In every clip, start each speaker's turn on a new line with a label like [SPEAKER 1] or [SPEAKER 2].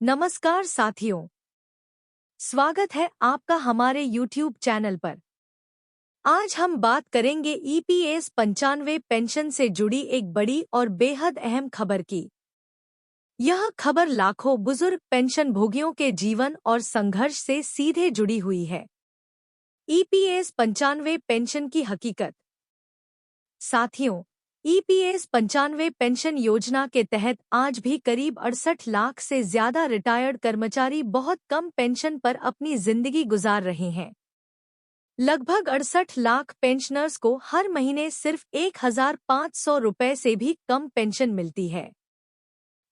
[SPEAKER 1] नमस्कार साथियों, स्वागत है आपका हमारे YouTube चैनल पर। आज हम बात करेंगे EPS 95 पेंशन से जुड़ी एक बड़ी और बेहद अहम खबर की। यह खबर लाखों बुजुर्ग पेंशन भोगियों के जीवन और संघर्ष से सीधे जुड़ी हुई है। EPS 95 पेंशन की हकीकत। साथियों, EPS 95 पेंशन योजना के तहत आज भी करीब 68 लाख से ज्यादा रिटायर्ड कर्मचारी बहुत कम पेंशन पर अपनी जिंदगी गुजार रहे हैं। लगभग 68 लाख पेंशनर्स को हर महीने सिर्फ 1,500 रुपए से भी कम पेंशन मिलती है।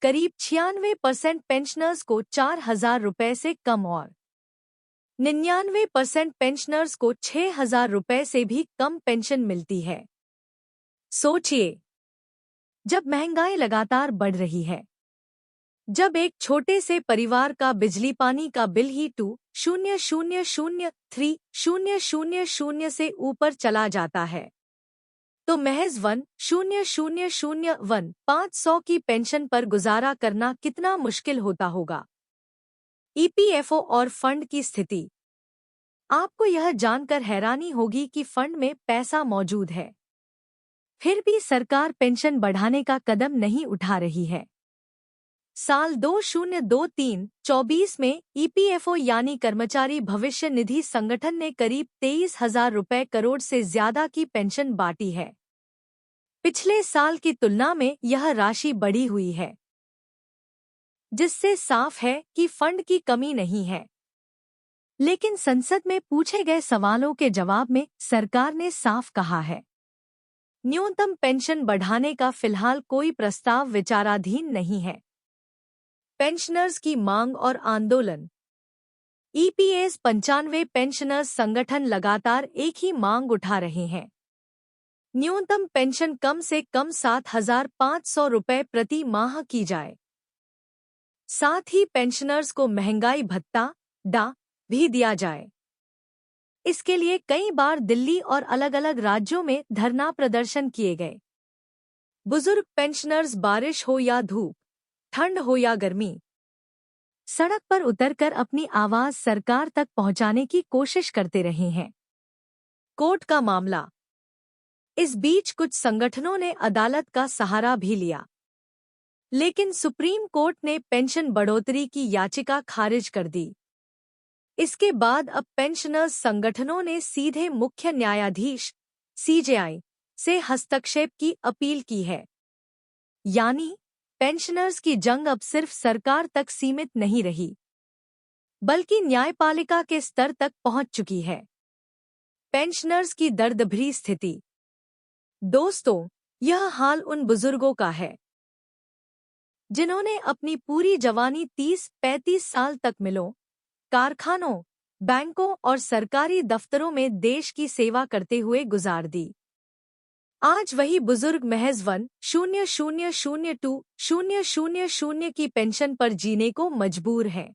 [SPEAKER 1] करीब 96% पेंशनर्स को 4,000 रुपए से कम और 99% पेंशनर्स को 6,000 रुपए से भी कम पेंशन मिलती है। सोचिए, जब महंगाई लगातार बढ़ रही है, जब एक छोटे से परिवार का बिजली पानी का बिल ही 2,000,3,000 से ऊपर चला जाता है, तो महज 1,000,500 की पेंशन पर गुजारा करना कितना मुश्किल होता होगा। EPFO और फंड की स्थिति। आपको यह जानकर हैरानी होगी कि फंड में पैसा मौजूद है, फिर भी सरकार पेंशन बढ़ाने का कदम नहीं उठा रही है। साल 2023-24 में EPFO यानी कर्मचारी भविष्य निधि संगठन ने करीब 23,000 रुपए करोड़ से ज्यादा की पेंशन बांटी है। पिछले साल की तुलना में यह राशि बढ़ी हुई है, जिससे साफ है कि फंड की कमी नहीं है। लेकिन संसद में पूछे गए सवालों के जवाब में सरकार ने साफ कहा है, न्यूनतम पेंशन बढ़ाने का फिलहाल कोई प्रस्ताव विचाराधीन नहीं है। पेंशनर्स की मांग और आंदोलन। EPS 95 पेंशनर्स संगठन लगातार एक ही मांग उठा रहे हैं। न्यूनतम पेंशन कम से कम 7,500 रुपए प्रति माह की जाए। साथ ही पेंशनर्स को महंगाई भत्ता डा भी दिया जाए। इसके लिए कई बार दिल्ली और अलग अलग राज्यों में धरना प्रदर्शन किए गए। बुजुर्ग पेंशनर्स बारिश हो या धूप, ठंड हो या गर्मी, सड़क पर उतरकर अपनी आवाज सरकार तक पहुंचाने की कोशिश करते रहे हैं। कोर्ट का मामला। इस बीच कुछ संगठनों ने अदालत का सहारा भी लिया, लेकिन सुप्रीम कोर्ट ने पेंशन बढ़ोतरी की याचिका खारिज कर दी। इसके बाद अब पेंशनर्स संगठनों ने सीधे मुख्य न्यायाधीश CJI से हस्तक्षेप की अपील की है। यानी पेंशनर्स की जंग अब सिर्फ सरकार तक सीमित नहीं रही, बल्कि न्यायपालिका के स्तर तक पहुंच चुकी है। पेंशनर्स की दर्दभरी स्थिति। दोस्तों, यह हाल उन बुजुर्गों का है जिन्होंने अपनी पूरी जवानी 30-35 साल तक मिलों, कारखानों, बैंकों और सरकारी दफ्तरों में देश की सेवा करते हुए गुजार दी। आज वही बुजुर्ग महज 1,000,2,000 की पेंशन पर जीने को मजबूर हैं।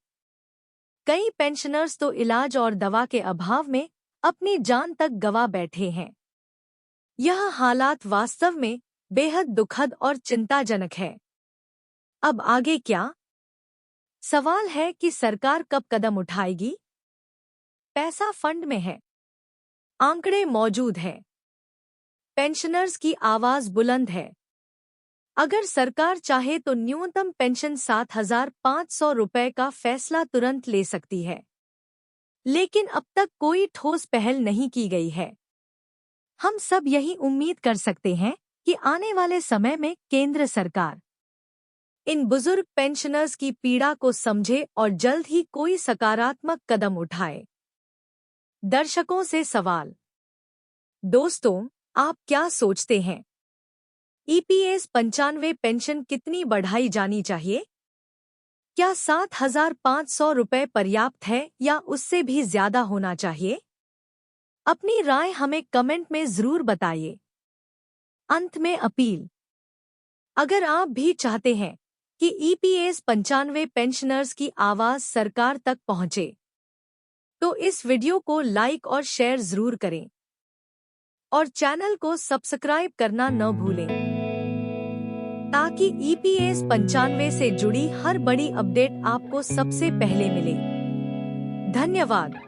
[SPEAKER 1] कई पेंशनर्स तो इलाज और दवा के अभाव में अपनी जान तक गंवा बैठे हैं। यह हालात वास्तव में बेहद दुखद और चिंताजनक है। अब आगे क्या? सवाल है कि सरकार कब कदम उठाएगी? पैसा फंड में है, आंकड़े मौजूद हैं, पेंशनर्स की आवाज बुलंद है। अगर सरकार चाहे तो न्यूनतम पेंशन 7,500 रुपए का फैसला तुरंत ले सकती है, लेकिन अब तक कोई ठोस पहल नहीं की गई है। हम सब यही उम्मीद कर सकते हैं कि आने वाले समय में केंद्र सरकार इन बुजुर्ग पेंशनर्स की पीड़ा को समझे और जल्द ही कोई सकारात्मक कदम उठाए। दर्शकों से सवाल। दोस्तों, आप क्या सोचते हैं? EPS 95 पेंशन कितनी बढ़ाई जानी चाहिए? क्या 7,500 रुपए पर्याप्त है या उससे भी ज्यादा होना चाहिए? अपनी राय हमें कमेंट में जरूर बताइए। अंत में अपील। अगर आप भी चाहते हैं कि EPS 95 पेंशनर्स की आवाज सरकार तक पहुंचे, तो इस वीडियो को लाइक और शेयर जरूर करें और चैनल को सब्सक्राइब करना न भूलें, ताकि EPS 95 से जुड़ी हर बड़ी अपडेट आपको सबसे पहले मिले। धन्यवाद।